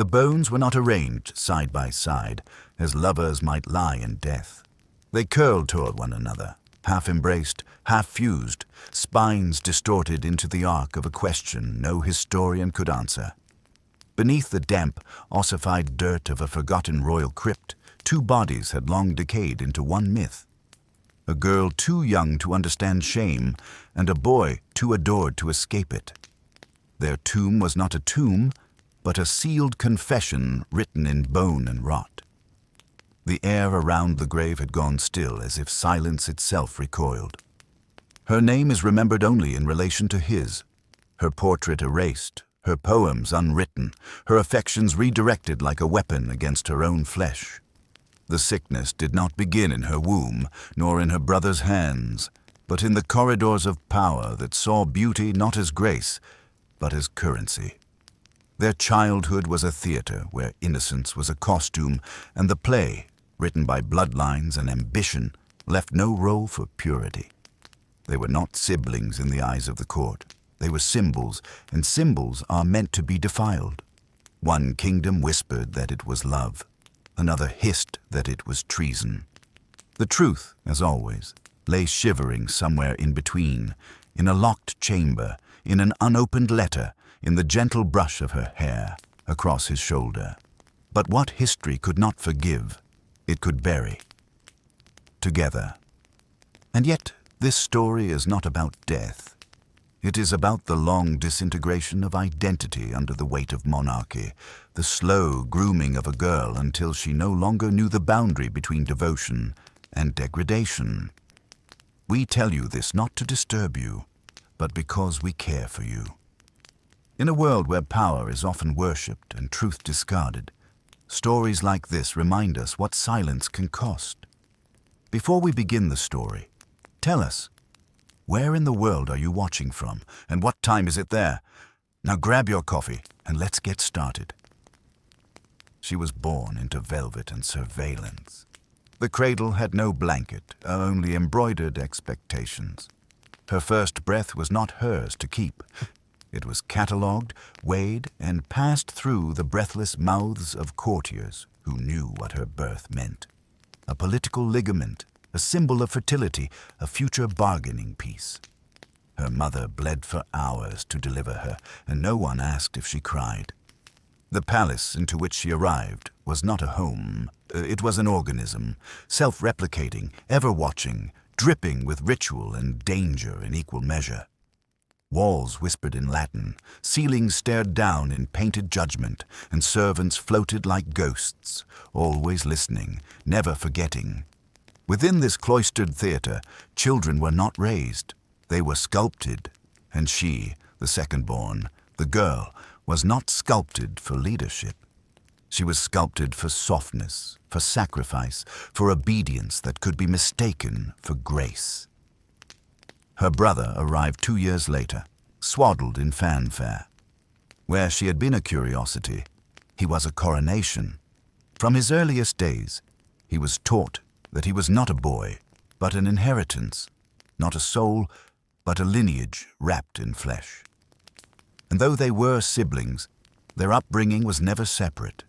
The bones were not arranged side by side, as lovers might lie in death. They curled toward one another, half embraced, half fused, spines distorted into the arc of a question no historian could answer. Beneath the damp, ossified dirt of a forgotten royal crypt, two bodies had long decayed into one myth. A girl too young to understand shame, and a boy too adored to escape it. Their tomb was not a tomb, but a sealed confession written in bone and rot. The air around the grave had gone still, as if silence itself recoiled. Her name is remembered only in relation to his, her portrait erased, her poems unwritten, her affections redirected like a weapon against her own flesh. The sickness did not begin in her womb, nor in her brother's hands, but in the corridors of power that saw beauty not as grace, but as currency. Their childhood was a theater where innocence was a costume, and the play, written by bloodlines and ambition, left no role for purity. They were not siblings in the eyes of the court. They were symbols, and symbols are meant to be defiled. One kingdom whispered that it was love. Another hissed that it was treason. The truth, as always, lay shivering somewhere in between, in a locked chamber, in an unopened letter, in the gentle brush of her hair, across his shoulder. But what history could not forgive, it could bury. Together. And yet, this story is not about death. It is about the long disintegration of identity under the weight of monarchy, the slow grooming of a girl until she no longer knew the boundary between devotion and degradation. We tell you this not to disturb you, but because we care for you. In a world where power is often worshipped and truth discarded, stories like this remind us what silence can cost. Before we begin the story, tell us, where in the world are you watching from, and what time is it there? Now grab your coffee, and let's get started. She was born into velvet and surveillance. The cradle had no blanket, only embroidered expectations. Her first breath was not hers to keep. It was catalogued, weighed, and passed through the breathless mouths of courtiers who knew what her birth meant. A political ligament, a symbol of fertility, a future bargaining piece. Her mother bled for hours to deliver her, and no one asked if she cried. The palace into which she arrived was not a home. It was an organism, self-replicating, ever-watching, dripping with ritual and danger in equal measure. Walls whispered in Latin, ceilings stared down in painted judgment, and servants floated like ghosts, always listening, never forgetting. Within this cloistered theater, children were not raised. They were sculpted, and she, the second-born, the girl, was not sculpted for leadership. She was sculpted for softness, for sacrifice, for obedience that could be mistaken for grace. Her brother arrived 2 years later, swaddled in fanfare. Where she had been a curiosity, he was a coronation. From his earliest days, he was taught that he was not a boy, but an inheritance, not a soul, but a lineage wrapped in flesh. And though they were siblings, their upbringing was never separate.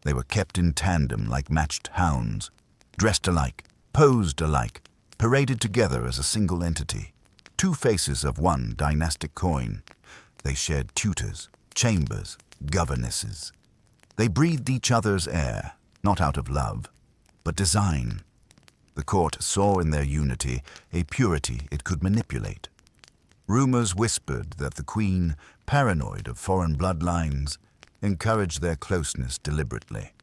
They were kept in tandem like matched hounds, dressed alike, posed alike, paraded together as a single entity, two faces of one dynastic coin. They shared tutors, chambers, governesses. They breathed each other's air, not out of love, but design. The court saw in their unity a purity it could manipulate. Rumors whispered that the queen, paranoid of foreign bloodlines, encouraged their closeness deliberately.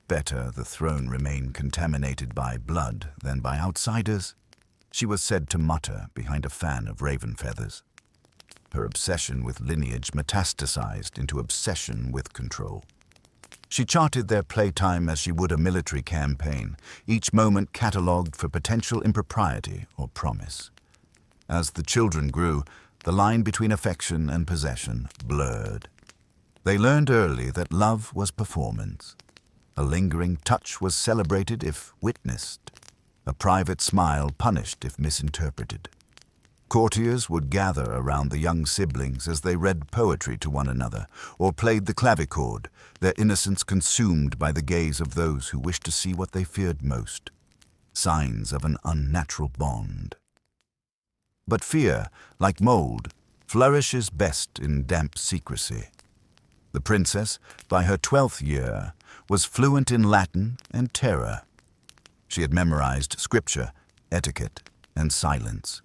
Better the throne remain contaminated by blood than by outsiders, she was said to mutter behind a fan of raven feathers. Her obsession with lineage metastasized into obsession with control. She charted their playtime as she would a military campaign, each moment catalogued for potential impropriety or promise. As the children grew, the line between affection and possession blurred. They learned early that love was performance. A lingering touch was celebrated if witnessed, a private smile punished if misinterpreted. Courtiers would gather around the young siblings as they read poetry to one another or played the clavichord, their innocence consumed by the gaze of those who wished to see what they feared most, signs of an unnatural bond. But fear, like mold, flourishes best in damp secrecy. The princess, by her 12th year, was fluent in Latin and terror. She had memorized scripture, etiquette, and silence.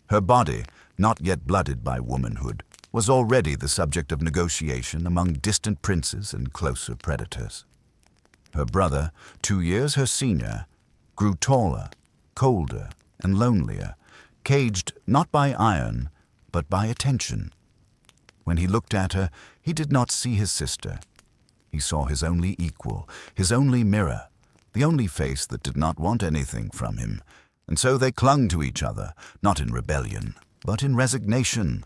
Her body, not yet blooded by womanhood, was already the subject of negotiation among distant princes and closer predators. Her brother, 2 years her senior, grew taller, colder, and lonelier, caged not by iron, but by attention. When he looked at her, he did not see his sister. He saw his only equal, his only mirror, the only face that did not want anything from him, and so they clung to each other, not in rebellion, but in resignation.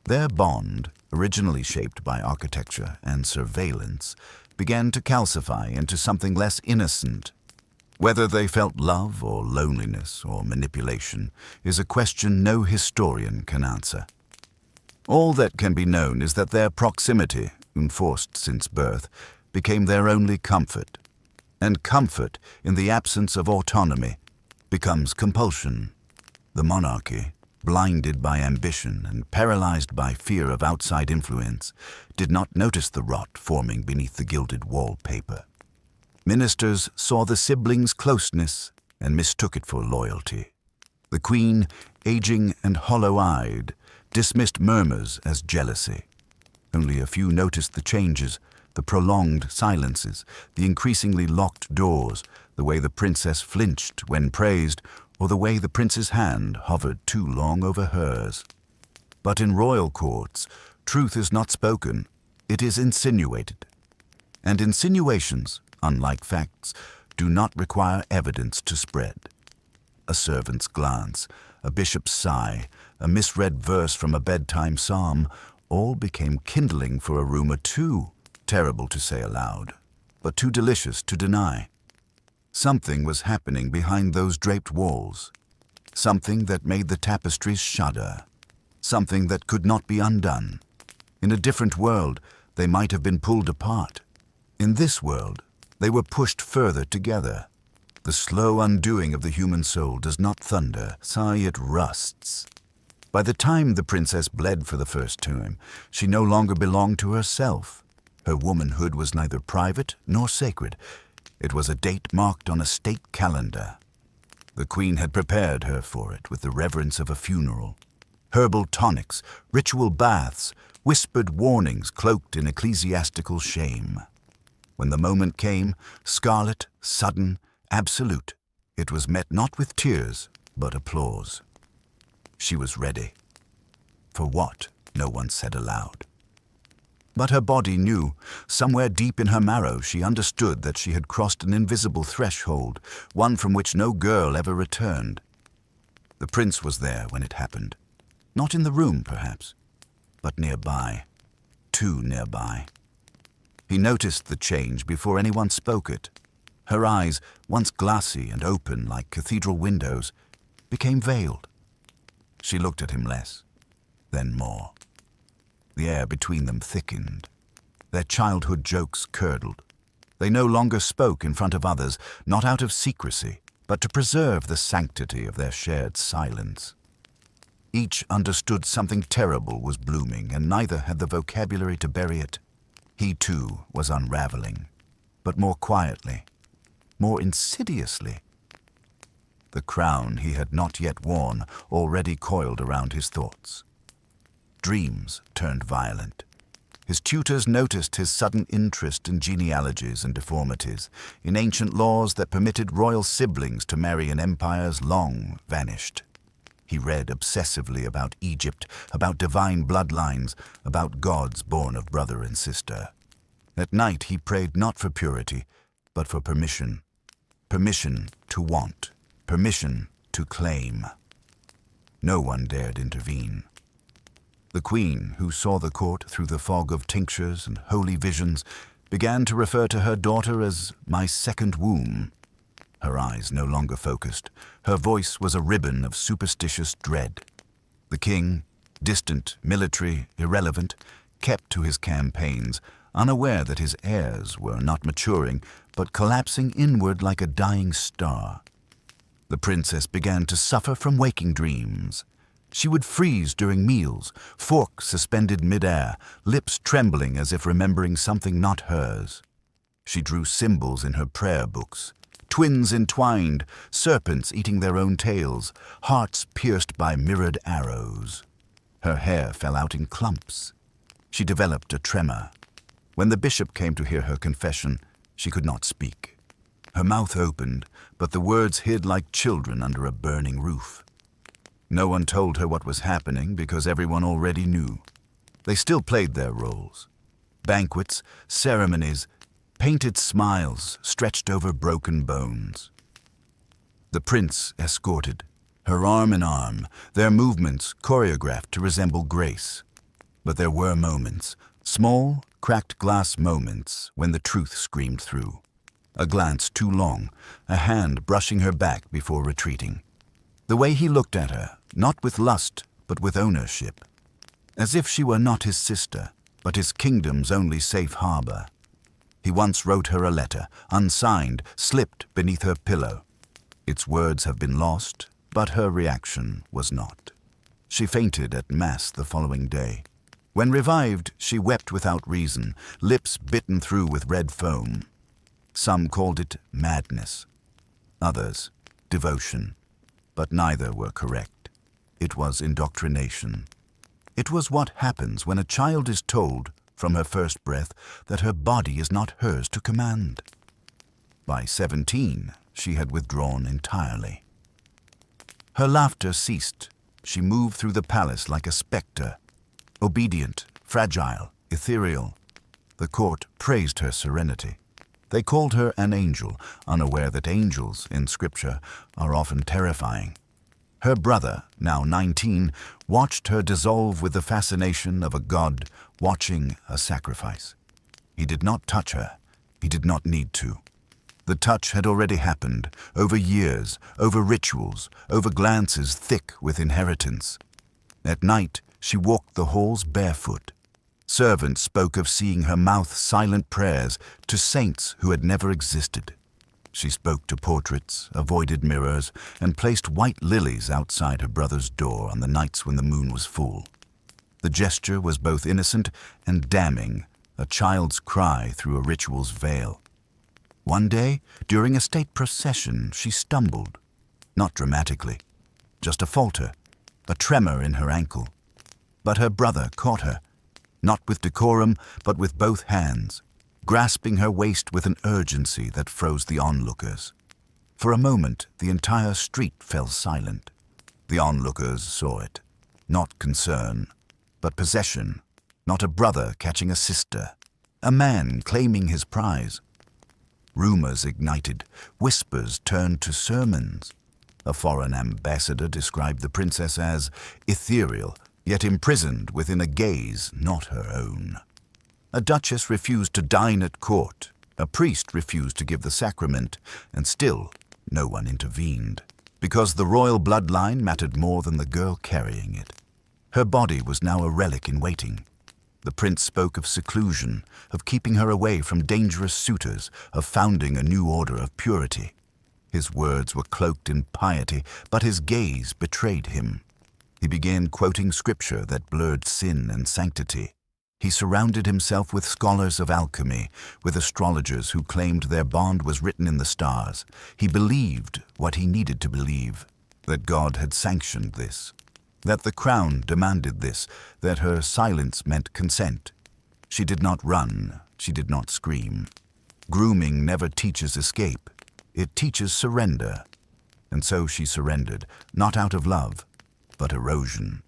Their bond, originally shaped by architecture and surveillance, began to calcify into something less innocent. Whether they felt love or loneliness or manipulation is a question no historian can answer. All that can be known is that their proximity, enforced since birth, became their only comfort. And comfort, in the absence of autonomy, becomes compulsion. The monarchy, blinded by ambition and paralyzed by fear of outside influence, did not notice the rot forming beneath the gilded wallpaper. Ministers saw the siblings' closeness and mistook it for loyalty. The queen, aging and hollow-eyed, dismissed murmurs as jealousy. Only a few noticed the changes, the prolonged silences, the increasingly locked doors, the way the princess flinched when praised, or the way the prince's hand hovered too long over hers. But in royal courts, truth is not spoken, it is insinuated. And insinuations, unlike facts, do not require evidence to spread. A servant's glance, a bishop's sigh, a misread verse from a bedtime psalm, all became kindling for a rumor too terrible to say aloud, but too delicious to deny. Something was happening behind those draped walls, something that made the tapestries shudder, something that could not be undone. In a different world, they might have been pulled apart. In this world, they were pushed further together. The slow undoing of the human soul does not thunder, sigh, it rusts. By the time the princess bled for the first time, she no longer belonged to herself. Her womanhood was neither private nor sacred. It was a date marked on a state calendar. The queen had prepared her for it with the reverence of a funeral. Herbal tonics, ritual baths, whispered warnings cloaked in ecclesiastical shame. When the moment came, scarlet, sudden, absolute, it was met not with tears, but applause. She was ready. For what, no one said aloud. But her body knew. Somewhere deep in her marrow she understood that she had crossed an invisible threshold, one from which no girl ever returned. The prince was there when it happened. Not in the room, perhaps, but nearby. Too nearby. He noticed the change before anyone spoke it. Her eyes, once glassy and open like cathedral windows, became veiled. She looked at him less, then more. The air between them thickened. Their childhood jokes curdled. They no longer spoke in front of others, not out of secrecy, but to preserve the sanctity of their shared silence. Each understood something terrible was blooming, and neither had the vocabulary to bury it. He, too, was unraveling, but more quietly, more insidiously. The crown he had not yet worn already coiled around his thoughts. Dreams turned violent. His tutors noticed his sudden interest in genealogies and deformities, in ancient laws that permitted royal siblings to marry in empires long vanished. He read obsessively about Egypt, about divine bloodlines, about gods born of brother and sister. At night he prayed not for purity, but for permission. Permission to want, permission to claim. No one dared intervene. The queen, who saw the court through the fog of tinctures and holy visions, began to refer to her daughter as my second womb. Her eyes no longer focused. Her voice was a ribbon of superstitious dread. The king, distant, military, irrelevant, kept to his campaigns, unaware that his heirs were not maturing, but collapsing inward like a dying star. The princess began to suffer from waking dreams. She would freeze during meals, fork suspended mid-air, lips trembling as if remembering something not hers. She drew symbols in her prayer books, twins entwined, serpents eating their own tails, hearts pierced by mirrored arrows. Her hair fell out in clumps. She developed a tremor. When the bishop came to hear her confession, she could not speak. Her mouth opened, but the words hid like children under a burning roof. No one told her what was happening because everyone already knew. They still played their roles. Banquets, ceremonies, painted smiles stretched over broken bones. The prince escorted, her arm in arm, their movements choreographed to resemble grace. But there were moments, small, cracked glass moments, when the truth screamed through. A glance too long, a hand brushing her back before retreating. The way he looked at her, not with lust, but with ownership. As if she were not his sister, but his kingdom's only safe harbor. He once wrote her a letter, unsigned, slipped beneath her pillow. Its words have been lost, but her reaction was not. She fainted at mass the following day. When revived, she wept without reason, lips bitten through with red foam. Some called it madness, others devotion, but neither were correct. It was indoctrination. It was what happens when a child is told, from her first breath, that her body is not hers to command. By 17, she had withdrawn entirely. Her laughter ceased. She moved through the palace like a specter, obedient, fragile, ethereal. The court praised her serenity. They called her an angel, unaware that angels, in Scripture, are often terrifying. Her brother, now 19, watched her dissolve with the fascination of a god watching a sacrifice. He did not touch her. He did not need to. The touch had already happened, over years, over rituals, over glances thick with inheritance. At night, she walked the halls barefoot. Servants spoke of seeing her mouth silent prayers to saints who had never existed. She spoke to portraits, avoided mirrors, and placed white lilies outside her brother's door on the nights when the moon was full. The gesture was both innocent and damning, a child's cry through a ritual's veil. One day, during a state procession, she stumbled. Not dramatically, just a falter, a tremor in her ankle. But her brother caught her, not with decorum, but with both hands, grasping her waist with an urgency that froze the onlookers. For a moment, the entire street fell silent. The onlookers saw it. Not concern, but possession. Not a brother catching a sister. A man claiming his prize. Rumors ignited. Whispers turned to sermons. A foreign ambassador described the princess as ethereal, yet imprisoned within a gaze not her own. A duchess refused to dine at court. A priest refused to give the sacrament, and still no one intervened, because the royal bloodline mattered more than the girl carrying it. Her body was now a relic in waiting. The prince spoke of seclusion, of keeping her away from dangerous suitors, of founding a new order of purity. His words were cloaked in piety, but his gaze betrayed him. He began quoting scripture that blurred sin and sanctity. He surrounded himself with scholars of alchemy, with astrologers who claimed their bond was written in the stars. He believed what he needed to believe, that God had sanctioned this, that the crown demanded this, that her silence meant consent. She did not run, she did not scream. Grooming never teaches escape, it teaches surrender. And so she surrendered, not out of love, but erosion.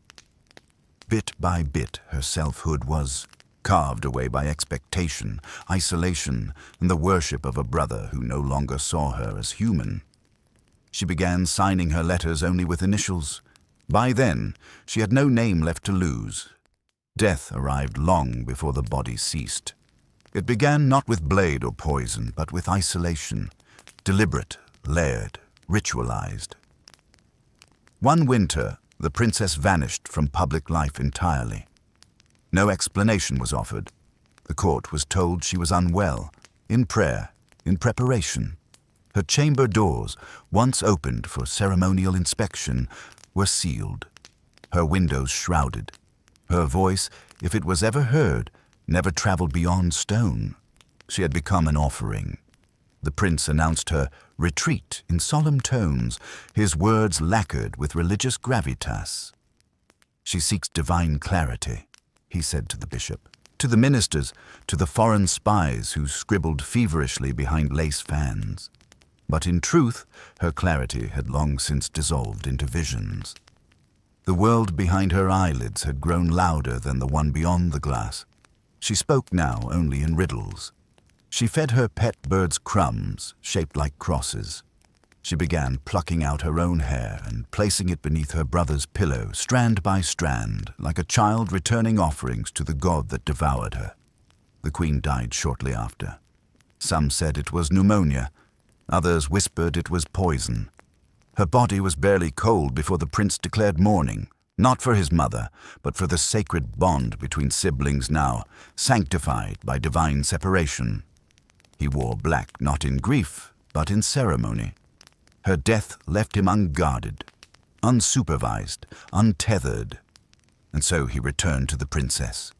Bit by bit, her selfhood was carved away by expectation, isolation, and the worship of a brother who no longer saw her as human. She began signing her letters only with initials. By then, she had no name left to lose. Death arrived long before the body ceased. It began not with blade or poison, but with isolation, deliberate, layered, ritualized. One winter, the princess vanished from public life entirely. No explanation was offered. The court was told she was unwell, in prayer, in preparation. Her chamber doors, once opened for ceremonial inspection, were sealed. Her windows shrouded. Her voice, if it was ever heard, never traveled beyond stone. She had become an offering. The prince announced her retreat in solemn tones, his words lacquered with religious gravitas. "She seeks divine clarity," he said to the bishop, to the ministers, to the foreign spies who scribbled feverishly behind lace fans. But in truth, her clarity had long since dissolved into visions. The world behind her eyelids had grown louder than the one beyond the glass. She spoke now only in riddles. She fed her pet birds crumbs shaped like crosses. She began plucking out her own hair and placing it beneath her brother's pillow, strand by strand, like a child returning offerings to the god that devoured her. The queen died shortly after. Some said it was pneumonia. Others whispered it was poison. Her body was barely cold before the prince declared mourning, not for his mother, but for the sacred bond between siblings now, sanctified by divine separation. He wore black not in grief, but in ceremony. Her death left him unguarded, unsupervised, untethered. And so he returned to the princess.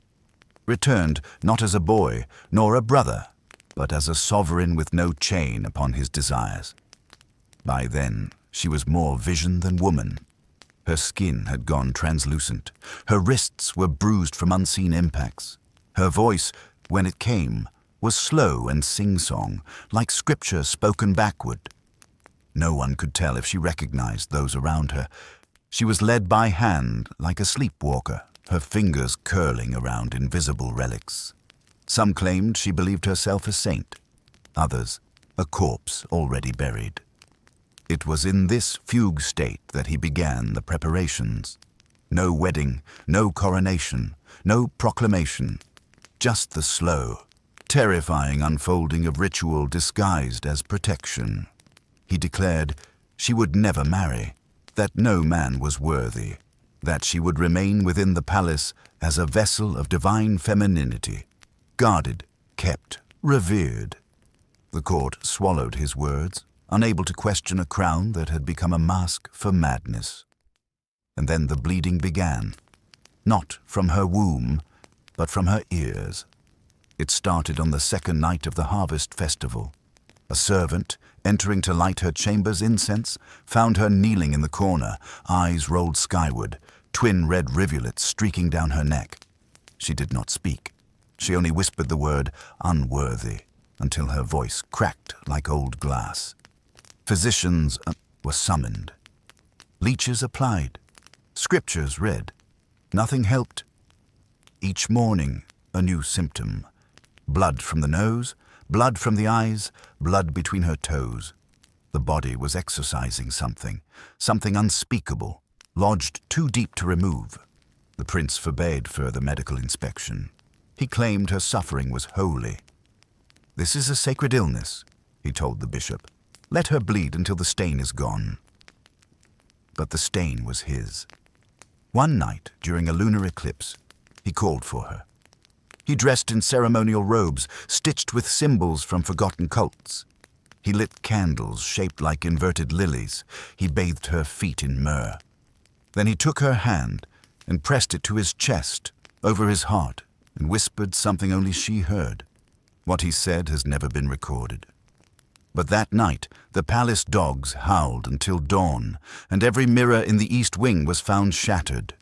Returned not as a boy, nor a brother, but as a sovereign with no chain upon his desires. By then, she was more vision than woman. Her skin had gone translucent. Her wrists were bruised from unseen impacts. Her voice, when it came, was slow and sing-song, like scripture spoken backward. No one could tell if she recognized those around her. She was led by hand like a sleepwalker, her fingers curling around invisible relics. Some claimed she believed herself a saint, others a corpse already buried. It was in this fugue state that he began the preparations. No wedding, no coronation, no proclamation, just the slow, terrifying unfolding of ritual disguised as protection. He declared she would never marry, that no man was worthy, that she would remain within the palace as a vessel of divine femininity, guarded, kept, revered. The court swallowed his words, unable to question a crown that had become a mask for madness. And then the bleeding began, not from her womb, but from her ears. It started on the second night of the harvest festival. A servant, entering to light her chamber's incense, found her kneeling in the corner, eyes rolled skyward, twin red rivulets streaking down her neck. She did not speak. She only whispered the word unworthy until her voice cracked like old glass. Physicians were summoned. Leeches applied. Scriptures read. Nothing helped. Each morning, a new symptom. Blood from the nose, blood from the eyes, blood between her toes. The body was exercising something unspeakable, lodged too deep to remove. The prince forbade further medical inspection. He claimed her suffering was holy. "This is a sacred illness," he told the bishop. "Let her bleed until the stain is gone." But the stain was his. One night, during a lunar eclipse, he called for her. He dressed in ceremonial robes, stitched with symbols from forgotten cults. He lit candles shaped like inverted lilies. He bathed her feet in myrrh. Then he took her hand and pressed it to his chest, over his heart, and whispered something only she heard. What he said has never been recorded. But that night, the palace dogs howled until dawn, and every mirror in the east wing was found shattered.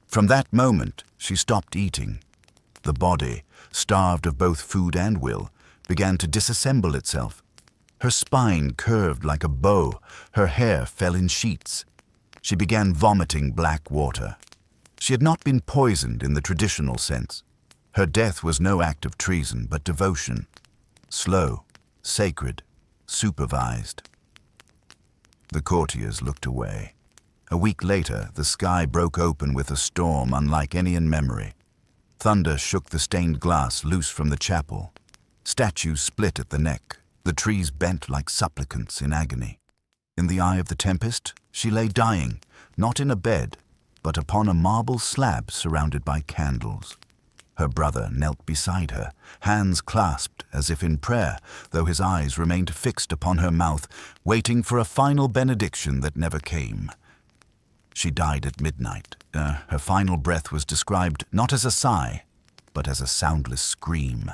From that moment, she stopped eating. The body, starved of both food and will, began to disassemble itself. Her spine curved like a bow. Her hair fell in sheets. She began vomiting black water. She had not been poisoned in the traditional sense. Her death was no act of treason, but devotion. Slow, sacred, supervised. The courtiers looked away. A week later, the sky broke open with a storm unlike any in memory. Thunder shook the stained glass loose from the chapel. Statues split at the neck. The trees bent like supplicants in agony. In the eye of the tempest, She lay dying, not in a bed, but upon a marble slab surrounded by candles. Her brother knelt beside her, hands clasped as if in prayer, though his eyes remained fixed upon her mouth, waiting for a final benediction that never came. She died at midnight. Her final breath was described not as a sigh, but as a soundless scream.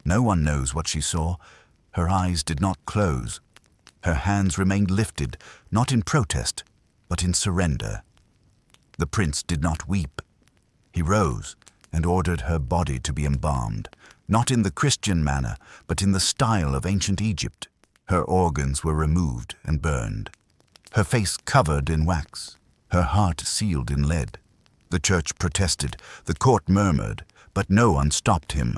No one knows what she saw. Her eyes did not close. Her hands remained lifted, not in protest, but in surrender. The prince did not weep. He rose and ordered her body to be embalmed, not in the Christian manner, but in the style of ancient Egypt. Her organs were removed and burned, her face covered in wax, her heart sealed in lead. The church protested, the court murmured, but no one stopped him.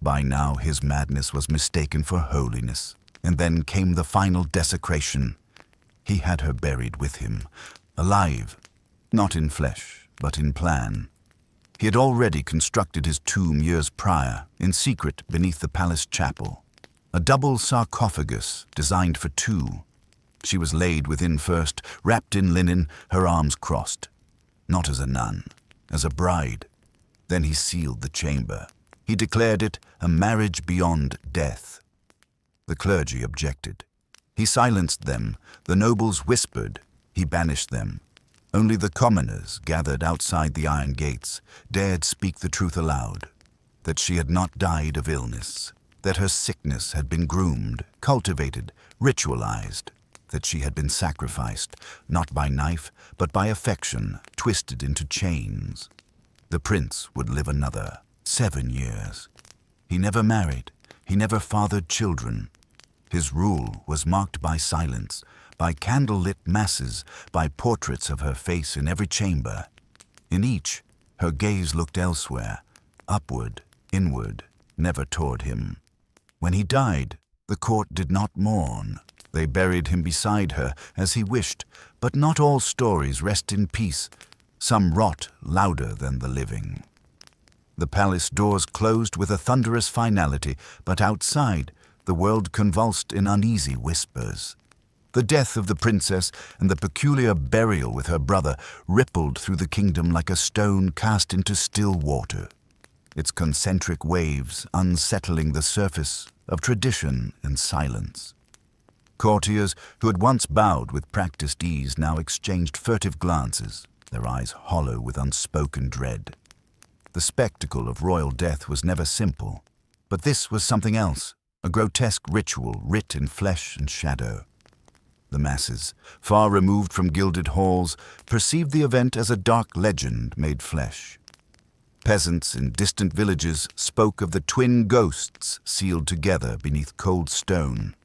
By now his madness was mistaken for holiness, and then came the final desecration. He had her buried with him, alive, not in flesh, but in plan. He had already constructed his tomb years prior, in secret beneath the palace chapel, a double sarcophagus designed for two. She was laid within first, wrapped in linen, her arms crossed, not as a nun, as a bride. Then he sealed the chamber. He declared it a marriage beyond death. The clergy objected. He silenced them. The nobles whispered. He banished them. Only the commoners, gathered outside the iron gates, dared speak the truth aloud, that she had not died of illness, that her sickness had been groomed, cultivated, ritualized, that she had been sacrificed, not by knife, but by affection, twisted into chains. The prince would live another 7 years. He never married. He never fathered children. His rule was marked by silence, by candle-lit masses, by portraits of her face in every chamber. In each, her gaze looked elsewhere, upward, inward, never toward him. When he died, the court did not mourn. They buried him beside her, as he wished, but not all stories rest in peace. Some rot louder than the living. The palace doors closed with a thunderous finality, but outside, the world convulsed in uneasy whispers. The death of the princess and the peculiar burial with her brother rippled through the kingdom like a stone cast into still water, its concentric waves unsettling the surface of tradition and silence. Courtiers who had once bowed with practiced ease now exchanged furtive glances, their eyes hollow with unspoken dread. The spectacle of royal death was never simple, but this was something else, a grotesque ritual writ in flesh and shadow. The masses, far removed from gilded halls, perceived the event as a dark legend made flesh. Peasants in distant villages spoke of the twin ghosts sealed together beneath cold stone.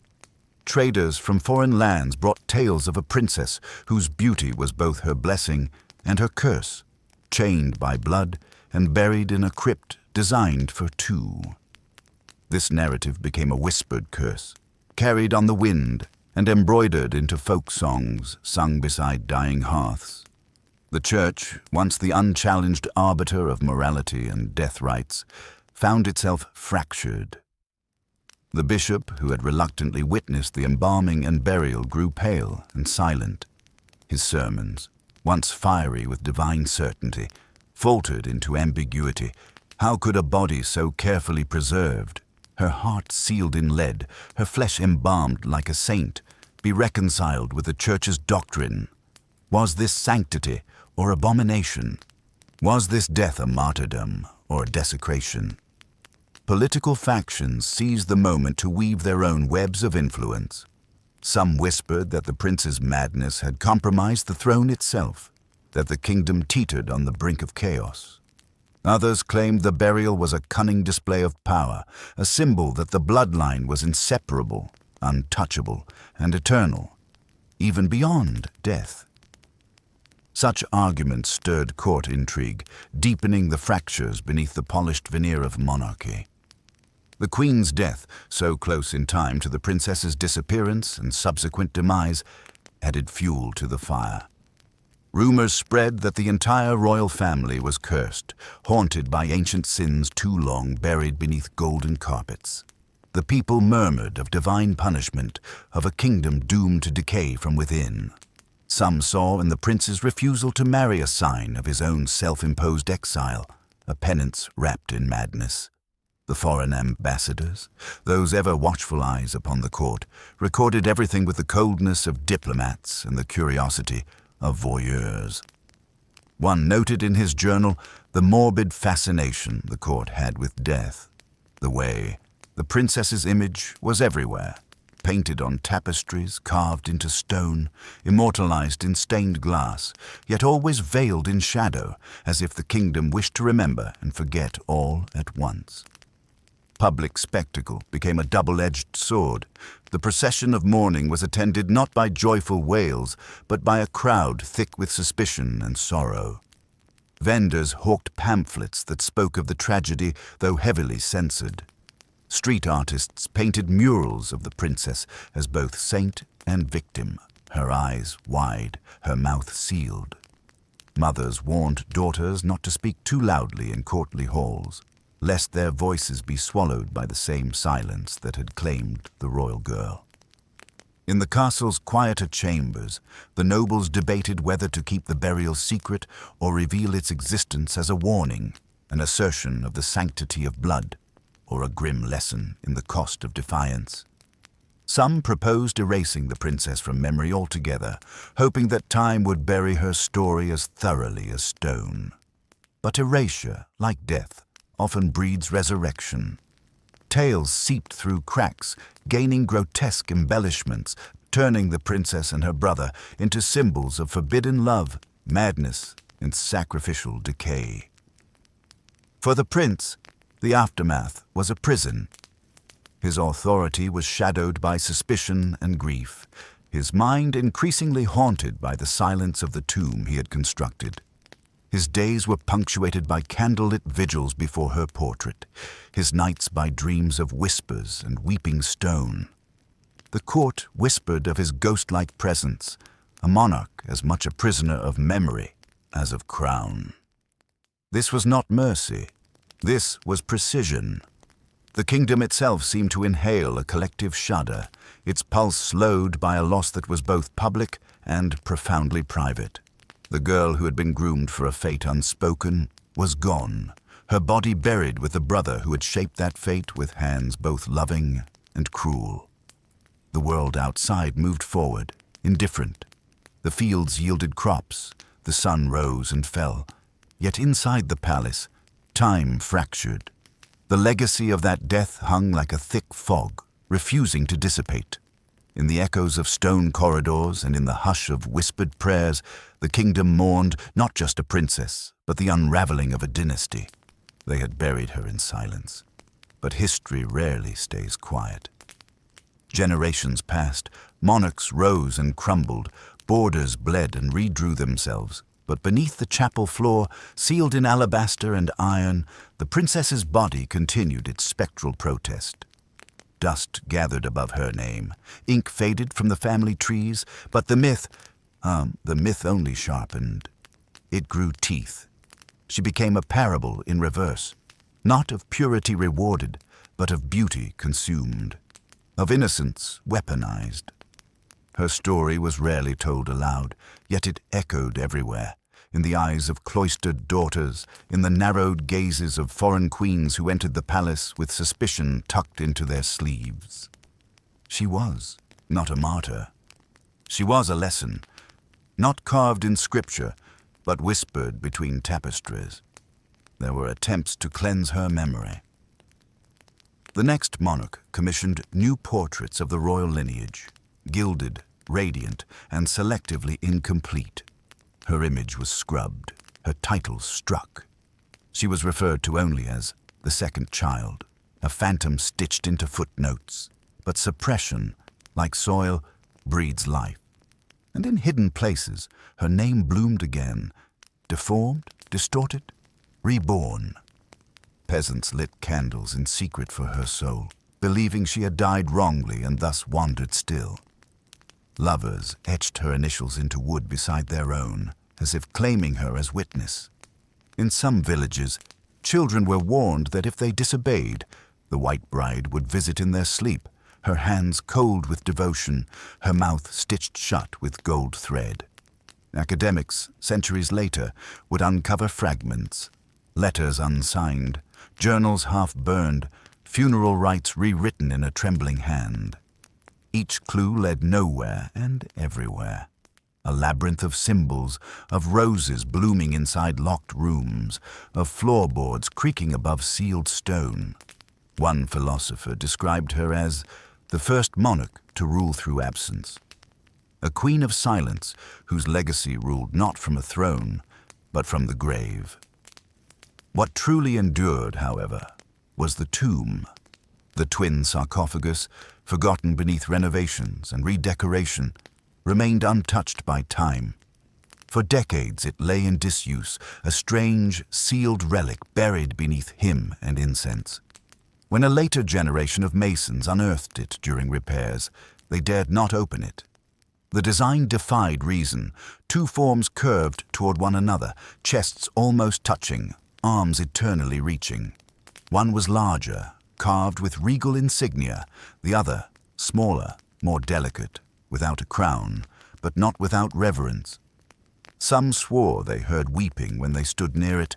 Traders from foreign lands brought tales of a princess whose beauty was both her blessing and her curse, chained by blood and buried in a crypt designed for two. This narrative became a whispered curse, carried on the wind and embroidered into folk songs sung beside dying hearths. The church, once the unchallenged arbiter of morality and death rites, found itself fractured. The bishop, who had reluctantly witnessed the embalming and burial, grew pale and silent. His sermons, once fiery with divine certainty, faltered into ambiguity. How could a body so carefully preserved, her heart sealed in lead, her flesh embalmed like a saint, be reconciled with the Church's doctrine? Was this sanctity or abomination? Was this death a martyrdom or a desecration? Political factions seized the moment to weave their own webs of influence. Some whispered that the prince's madness had compromised the throne itself, that the kingdom teetered on the brink of chaos. Others claimed the burial was a cunning display of power, a symbol that the bloodline was inseparable, untouchable, and eternal, even beyond death. Such arguments stirred court intrigue, deepening the fractures beneath the polished veneer of monarchy. The queen's death, so close in time to the princess's disappearance and subsequent demise, added fuel to the fire. Rumors spread that the entire royal family was cursed, haunted by ancient sins too long buried beneath golden carpets. The people murmured of divine punishment, of a kingdom doomed to decay from within. Some saw in the prince's refusal to marry a sign of his own self-imposed exile, a penance wrapped in madness. The foreign ambassadors, those ever watchful eyes upon the court, recorded everything with the coldness of diplomats and the curiosity of voyeurs. One noted in his journal the morbid fascination the court had with death, the way the princess's image was everywhere, painted on tapestries, carved into stone, immortalized in stained glass, yet always veiled in shadow, as if the kingdom wished to remember and forget all at once. Public spectacle became a double-edged sword. The procession of mourning was attended not by joyful wails, but by a crowd thick with suspicion and sorrow. Vendors hawked pamphlets that spoke of the tragedy, though heavily censored. Street artists painted murals of the princess as both saint and victim, her eyes wide, her mouth sealed. Mothers warned daughters not to speak too loudly in courtly halls, lest their voices be swallowed by the same silence that had claimed the royal girl. In the castle's quieter chambers, the nobles debated whether to keep the burial secret or reveal its existence as a warning, an assertion of the sanctity of blood, or a grim lesson in the cost of defiance. Some proposed erasing the princess from memory altogether, hoping that time would bury her story as thoroughly as stone. But erasure, like death, often breeds resurrection. Tales seeped through cracks, gaining grotesque embellishments, turning the princess and her brother into symbols of forbidden love, madness, and sacrificial decay. For the prince, the aftermath was a prison. His authority was shadowed by suspicion and grief, his mind increasingly haunted by the silence of the tomb he had constructed. His days were punctuated by candlelit vigils before her portrait, his nights by dreams of whispers and weeping stone. The court whispered of his ghost-like presence, a monarch as much a prisoner of memory as of crown. This was not mercy. This was precision. The kingdom itself seemed to inhale a collective shudder, its pulse slowed by a loss that was both public and profoundly private. The girl who had been groomed for a fate unspoken was gone, her body buried with the brother who had shaped that fate with hands both loving and cruel. The world outside moved forward, indifferent. The fields yielded crops, the sun rose and fell. Yet inside the palace, time fractured. The legacy of that death hung like a thick fog, refusing to dissipate. In the echoes of stone corridors and in the hush of whispered prayers, the kingdom mourned not just a princess, but the unraveling of a dynasty. They had buried her in silence. But history rarely stays quiet. Generations passed, monarchs rose and crumbled, borders bled and redrew themselves. But beneath the chapel floor, sealed in alabaster and iron, the princess's body continued its spectral protest. Dust gathered above her name, ink faded from the family trees, but the myth only sharpened. It grew teeth. She became a parable in reverse, not of purity rewarded, but of beauty consumed, of innocence weaponized. Her story was rarely told aloud, yet it echoed everywhere, in the eyes of cloistered daughters, in the narrowed gazes of foreign queens who entered the palace with suspicion tucked into their sleeves. She was not a martyr. She was a lesson, not carved in scripture, but whispered between tapestries. There were attempts to cleanse her memory. The next monarch commissioned new portraits of the royal lineage, gilded, radiant, and selectively incomplete. Her image was scrubbed, her titles struck. She was referred to only as the second child, a phantom stitched into footnotes. But suppression, like soil, breeds life. And in hidden places, her name bloomed again, deformed, distorted, reborn. Peasants lit candles in secret for her soul, believing she had died wrongly and thus wandered still. Lovers etched her initials into wood beside their own, as if claiming her as witness. In some villages, children were warned that if they disobeyed, the white bride would visit in their sleep, her hands cold with devotion, her mouth stitched shut with gold thread. Academics, centuries later, would uncover fragments, letters unsigned, journals half-burned, funeral rites rewritten in a trembling hand. Each clue led nowhere and everywhere. A labyrinth of symbols, of roses blooming inside locked rooms, of floorboards creaking above sealed stone. One philosopher described her as the first monarch to rule through absence. A queen of silence whose legacy ruled not from a throne, but from the grave. What truly endured, however, was the tomb. The twin sarcophagus, forgotten beneath renovations and redecoration, remained untouched by time. For decades it lay in disuse, a strange, sealed relic buried beneath hymn and incense. When a later generation of masons unearthed it during repairs, they dared not open it. The design defied reason, two forms curved toward one another, chests almost touching, arms eternally reaching. One was larger, carved with regal insignia, the other, smaller, more delicate, without a crown, but not without reverence. Some swore they heard weeping when they stood near it.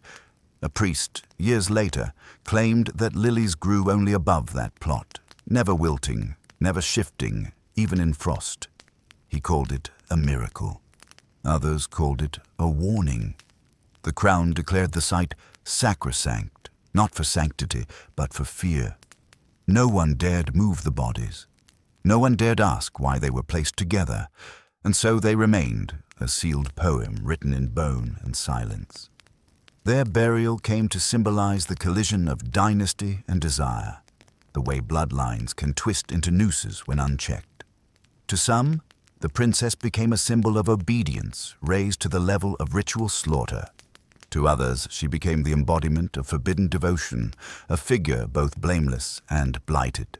A priest, years later, claimed that lilies grew only above that plot, never wilting, never shifting, even in frost. He called it a miracle. Others called it a warning. The crown declared the site sacrosanct, not for sanctity, but for fear. No one dared move the bodies. No one dared ask why they were placed together, and so they remained, a sealed poem written in bone and silence. Their burial came to symbolize the collision of dynasty and desire, the way bloodlines can twist into nooses when unchecked. To some, the princess became a symbol of obedience raised to the level of ritual slaughter. To others, she became the embodiment of forbidden devotion, a figure both blameless and blighted.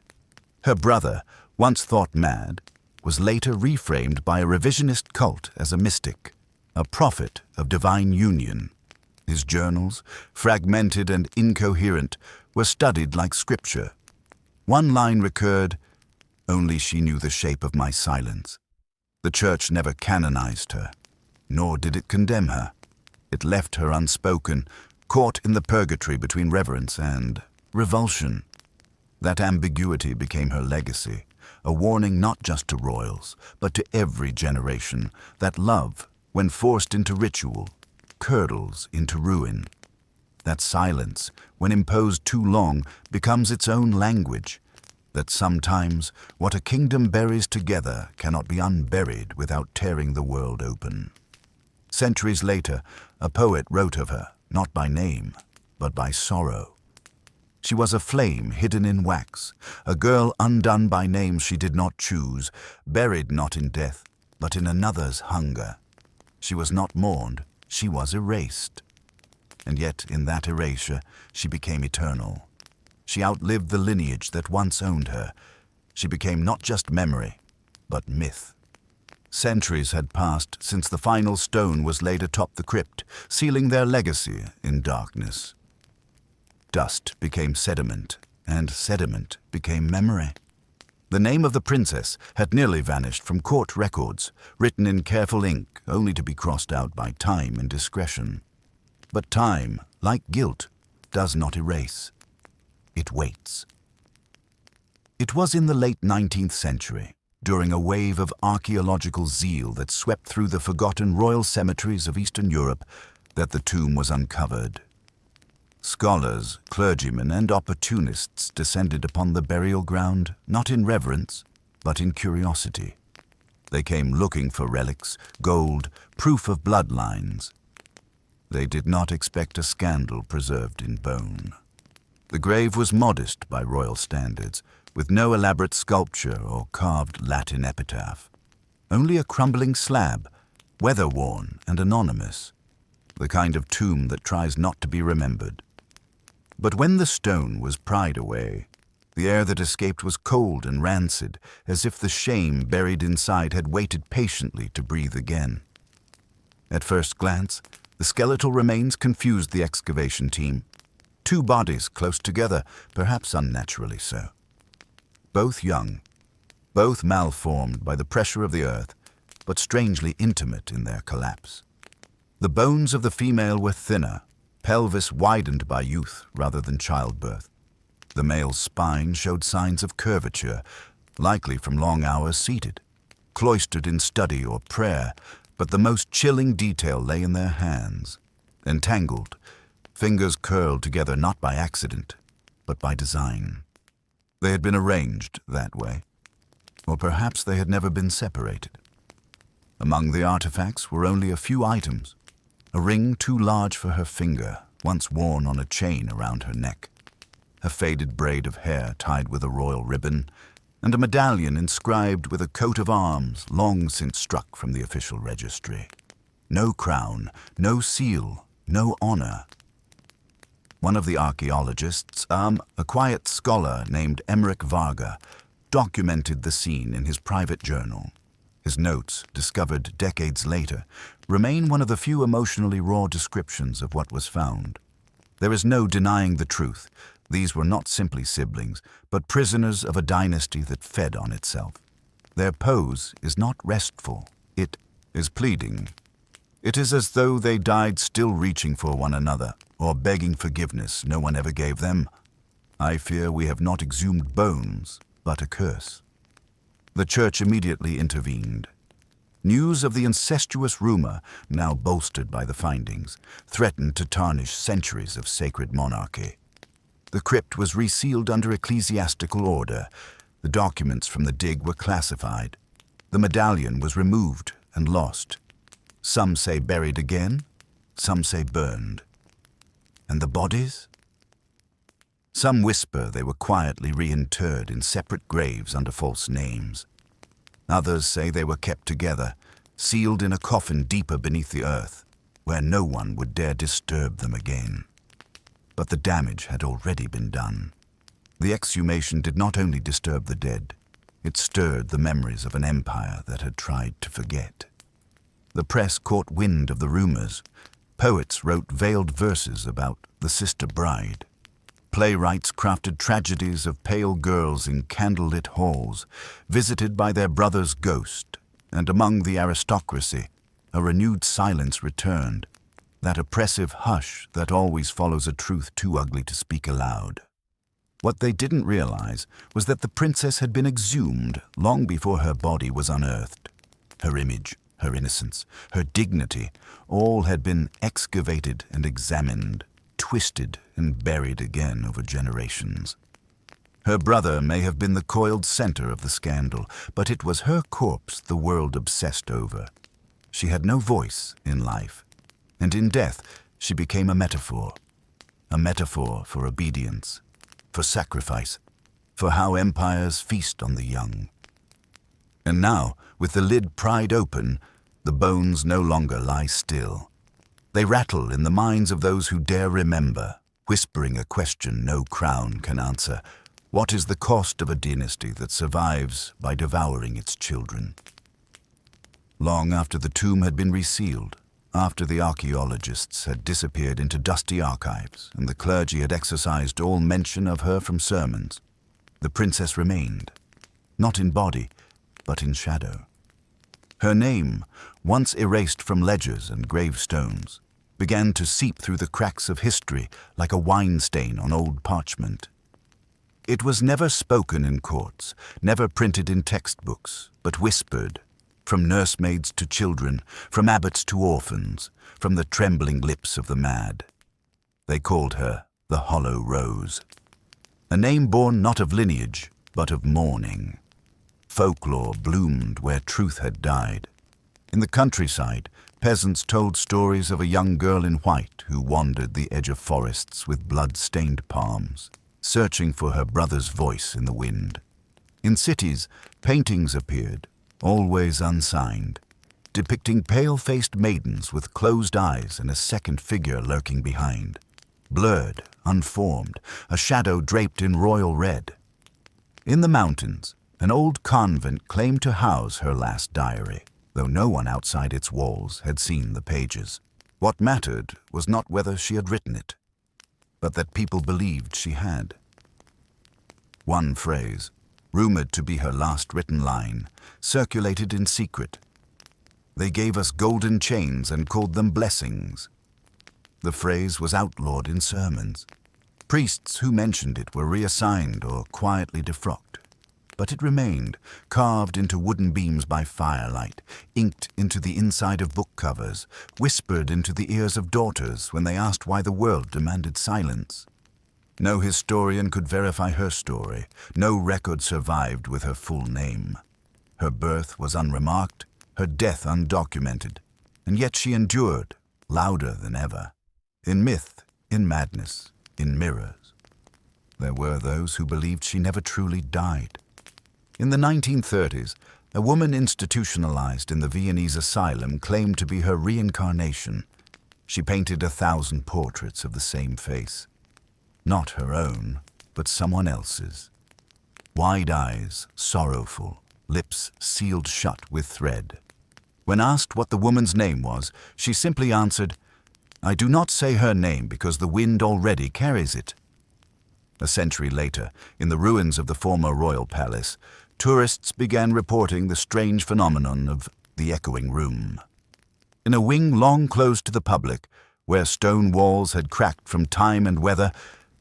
Her brother, once thought mad, was later reframed by a revisionist cult as a mystic, a prophet of divine union. His journals, fragmented and incoherent, were studied like scripture. One line recurred, "Only she knew the shape of my silence." The church never canonized her, nor did it condemn her. It left her unspoken, caught in the purgatory between reverence and revulsion. That ambiguity became her legacy, a warning not just to royals, but to every generation, that love, when forced into ritual, curdles into ruin. That silence, when imposed too long, becomes its own language. That sometimes what a kingdom buries together cannot be unburied without tearing the world open. Centuries later, a poet wrote of her, not by name, but by sorrow. She was a flame hidden in wax, a girl undone by names she did not choose, buried not in death, but in another's hunger. She was not mourned, she was erased. And yet, in that erasure, she became eternal. She outlived the lineage that once owned her. She became not just memory, but myth. Centuries had passed since the final stone was laid atop the crypt, sealing their legacy in darkness. Dust became sediment, and sediment became memory. The name of the princess had nearly vanished from court records, written in careful ink, only to be crossed out by time and discretion. But time, like guilt, does not erase. It waits. It was in the late 19th century, during a wave of archaeological zeal that swept through the forgotten royal cemeteries of Eastern Europe, that the tomb was uncovered. Scholars, clergymen, and opportunists descended upon the burial ground, not in reverence, but in curiosity. They came looking for relics, gold, proof of bloodlines. They did not expect a scandal preserved in bone. The grave was modest by royal standards, with no elaborate sculpture or carved Latin epitaph. Only a crumbling slab, weather-worn and anonymous, the kind of tomb that tries not to be remembered. But when the stone was pried away, the air that escaped was cold and rancid, as if the shame buried inside had waited patiently to breathe again. At first glance, the skeletal remains confused the excavation team. Two bodies close together, perhaps unnaturally so. Both young, both malformed by the pressure of the earth, but strangely intimate in their collapse. The bones of the female were thinner, pelvis widened by youth rather than childbirth. The male's spine showed signs of curvature, likely from long hours seated, cloistered in study or prayer, but the most chilling detail lay in their hands, entangled, fingers curled together not by accident, but by design. They had been arranged that way, or perhaps they had never been separated. Among the artifacts were only a few items: a ring too large for her finger, once worn on a chain around her neck, a faded braid of hair tied with a royal ribbon, and a medallion inscribed with a coat of arms long since struck from the official registry. No crown, no seal, no honor. One of the archaeologists, a quiet scholar named Emmerich Varga, documented the scene in his private journal. His notes, discovered decades later, remain one of the few emotionally raw descriptions of what was found. There is no denying the truth. These were not simply siblings, but prisoners of a dynasty that fed on itself. Their pose is not restful, it is pleading. It is as though they died still reaching for one another, or begging forgiveness no one ever gave them. I fear we have not exhumed bones, but a curse. The church immediately intervened. News of the incestuous rumor, now bolstered by the findings, threatened to tarnish centuries of sacred monarchy. The crypt was resealed under ecclesiastical order. The documents from the dig were classified. The medallion was removed and lost. Some say buried again, some say burned. And the bodies? Some whisper they were quietly reinterred in separate graves under false names. Others say they were kept together, sealed in a coffin deeper beneath the earth, where no one would dare disturb them again. But the damage had already been done. The exhumation did not only disturb the dead, it stirred the memories of an empire that had tried to forget. The press caught wind of the rumors. Poets wrote veiled verses about the sister bride. Playwrights crafted tragedies of pale girls in candlelit halls, visited by their brother's ghost, and among the aristocracy, a renewed silence returned, that oppressive hush that always follows a truth too ugly to speak aloud. What they didn't realize was that the princess had been exhumed long before her body was unearthed. Her image, her innocence, her dignity, all had been excavated and examined, twisted and buried again over generations. Her brother may have been the coiled center of the scandal, but it was her corpse the world obsessed over. She had no voice in life, and in death she became a metaphor for obedience, for sacrifice, for how empires feast on the young. And now, with the lid pried open, the bones no longer lie still. They rattle in the minds of those who dare remember, whispering a question no crown can answer. What is the cost of a dynasty that survives by devouring its children? Long after the tomb had been resealed, after the archaeologists had disappeared into dusty archives and the clergy had exorcised all mention of her from sermons, the princess remained, not in body, but in shadow. Her name, once erased from ledgers and gravestones, began to seep through the cracks of history like a wine stain on old parchment. It was never spoken in courts, never printed in textbooks, but whispered, from nursemaids to children, from abbots to orphans, from the trembling lips of the mad. They called her the Hollow Rose, a name born not of lineage, but of mourning. Folklore bloomed where truth had died. In the countryside, peasants told stories of a young girl in white who wandered the edge of forests with blood-stained palms, searching for her brother's voice in the wind. In cities, paintings appeared, always unsigned, depicting pale-faced maidens with closed eyes and a second figure lurking behind. Blurred, unformed, a shadow draped in royal red. In the mountains, an old convent claimed to house her last diary, though no one outside its walls had seen the pages. What mattered was not whether she had written it, but that people believed she had. One phrase, rumored to be her last written line, circulated in secret. They gave us golden chains and called them blessings. The phrase was outlawed in sermons. Priests who mentioned it were reassigned or quietly defrocked. But it remained, carved into wooden beams by firelight, inked into the inside of book covers, whispered into the ears of daughters when they asked why the world demanded silence. No historian could verify her story. No record survived with her full name. Her birth was unremarked, her death undocumented, and yet she endured, louder than ever. In myth, in madness, in mirrors. There were those who believed she never truly died. In the 1930s, a woman institutionalized in the Viennese asylum claimed to be her reincarnation. She painted 1,000 portraits of the same face. Not her own, but someone else's. Wide eyes, sorrowful, lips sealed shut with thread. When asked what the woman's name was, she simply answered, "I do not say her name because the wind already carries it." A century later, in the ruins of the former royal palace, tourists began reporting the strange phenomenon of the echoing room. In a wing long closed to the public, where stone walls had cracked from time and weather,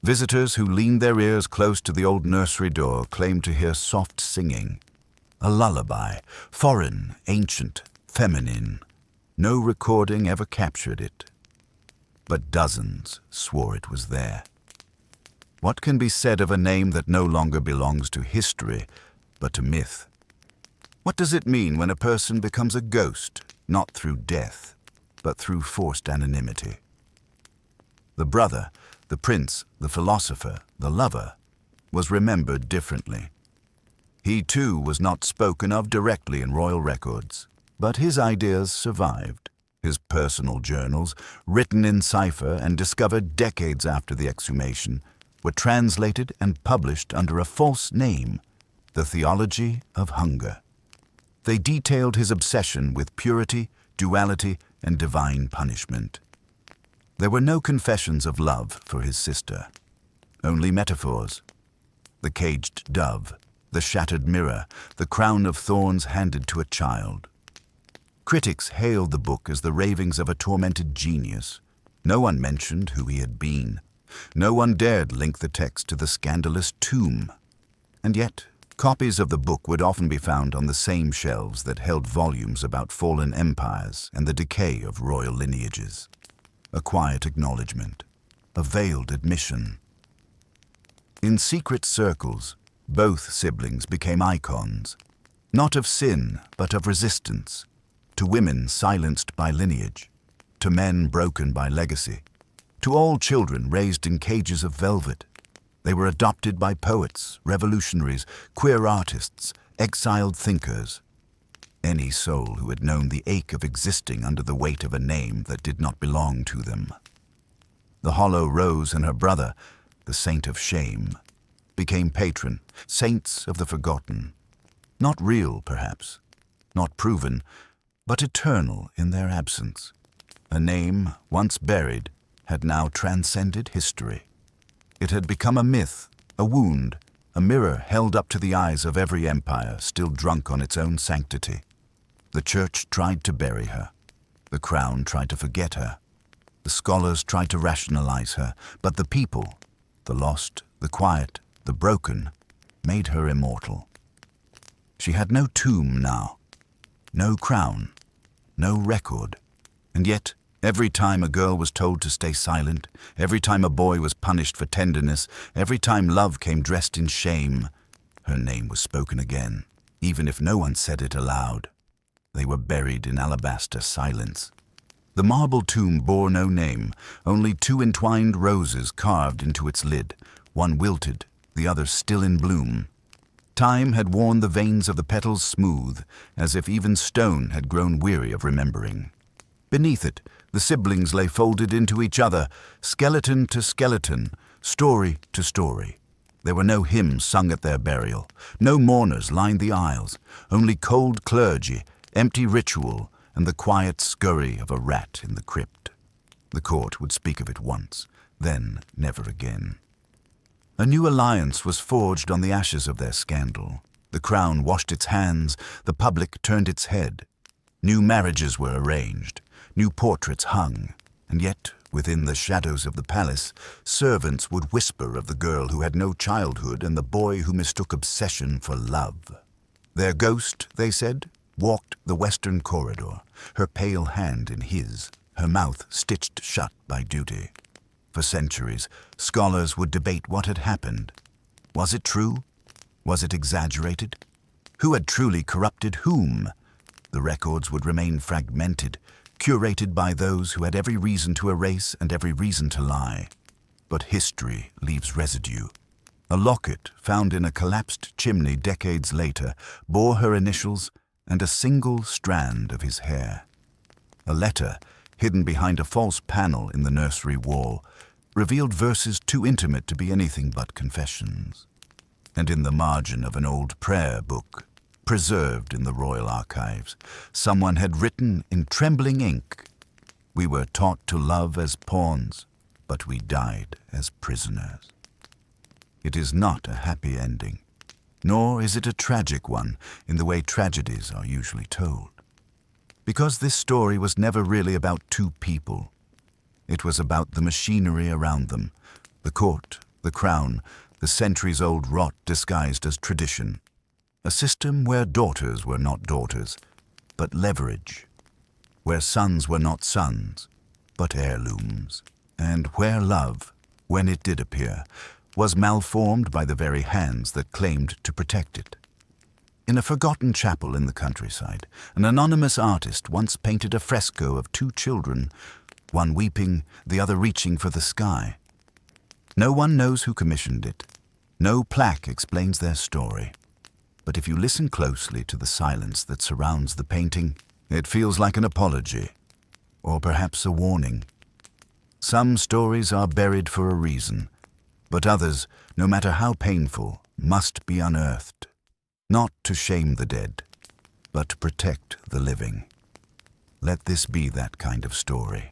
visitors who leaned their ears close to the old nursery door claimed to hear soft singing. A lullaby, foreign, ancient, feminine. No recording ever captured it. But dozens swore it was there. What can be said of a name that no longer belongs to history, but to myth? What does it mean when a person becomes a ghost, not through death, but through forced anonymity? The brother, the prince, the philosopher, the lover, was remembered differently. He too was not spoken of directly in royal records, but his ideas survived. His personal journals, written in cipher and discovered decades after the exhumation, were translated and published under a false name, The Theology of Hunger. They detailed his obsession with purity, duality, and divine punishment. There were no confessions of love for his sister, only metaphors. The caged dove, the shattered mirror, the crown of thorns handed to a child. Critics hailed the book as the ravings of a tormented genius. No one mentioned who he had been. No one dared link the text to the scandalous tomb. And yet, copies of the book would often be found on the same shelves that held volumes about fallen empires and the decay of royal lineages. A quiet acknowledgement, a veiled admission. In secret circles, both siblings became icons, not of sin, but of resistance, to women silenced by lineage, to men broken by legacy, to all children raised in cages of velvet. They were adopted by poets, revolutionaries, queer artists, exiled thinkers. Any soul who had known the ache of existing under the weight of a name that did not belong to them. The hollow rose and her brother, the saint of shame, became patron, saints of the forgotten. Not real, perhaps, not proven, but eternal in their absence. A name, once buried, had now transcended history. It had become a myth, a wound, a mirror held up to the eyes of every empire still drunk on its own sanctity. The church tried to bury her. The crown tried to forget her. The scholars tried to rationalize her, but the people, the lost, the quiet, the broken, made her immortal. She had no tomb now, no crown, no record, and yet every time a girl was told to stay silent, every time a boy was punished for tenderness, every time love came dressed in shame, her name was spoken again, even if no one said it aloud. They were buried in alabaster silence. The marble tomb bore no name, only 2 entwined roses carved into its lid, one wilted, the other still in bloom. Time had worn the veins of the petals smooth, as if even stone had grown weary of remembering. Beneath it, the siblings lay folded into each other, skeleton to skeleton, story to story. There were no hymns sung at their burial, no mourners lined the aisles, only cold clergy, empty ritual, and the quiet scurry of a rat in the crypt. The court would speak of it once, then never again. A new alliance was forged on the ashes of their scandal. The crown washed its hands, the public turned its head. New marriages were arranged, new portraits hung, and yet, within the shadows of the palace, servants would whisper of the girl who had no childhood and the boy who mistook obsession for love. Their ghost, they said, walked the western corridor, her pale hand in his, her mouth stitched shut by duty. For centuries, scholars would debate what had happened. Was it true? Was it exaggerated? Who had truly corrupted whom? The records would remain fragmented, curated by those who had every reason to erase and every reason to lie. But history leaves residue. A locket found in a collapsed chimney decades later bore her initials and a single strand of his hair. A letter, hidden behind a false panel in the nursery wall, revealed verses too intimate to be anything but confessions. And in the margin of an old prayer book, preserved in the royal archives, someone had written in trembling ink, "We were taught to love as pawns, but we died as prisoners." It is not a happy ending, nor is it a tragic one in the way tragedies are usually told. Because this story was never really about two people. It was about the machinery around them, the court, the crown, the centuries-old rot disguised as tradition. A system where daughters were not daughters, but leverage. Where sons were not sons, but heirlooms. And where love, when it did appear, was malformed by the very hands that claimed to protect it. In a forgotten chapel in the countryside, an anonymous artist once painted a fresco of two children, one weeping, the other reaching for the sky. No one knows who commissioned it. No plaque explains their story. But if you listen closely to the silence that surrounds the painting, it feels like an apology, or perhaps a warning. Some stories are buried for a reason, but others, no matter how painful, must be unearthed. Not to shame the dead, but to protect the living. Let this be that kind of story.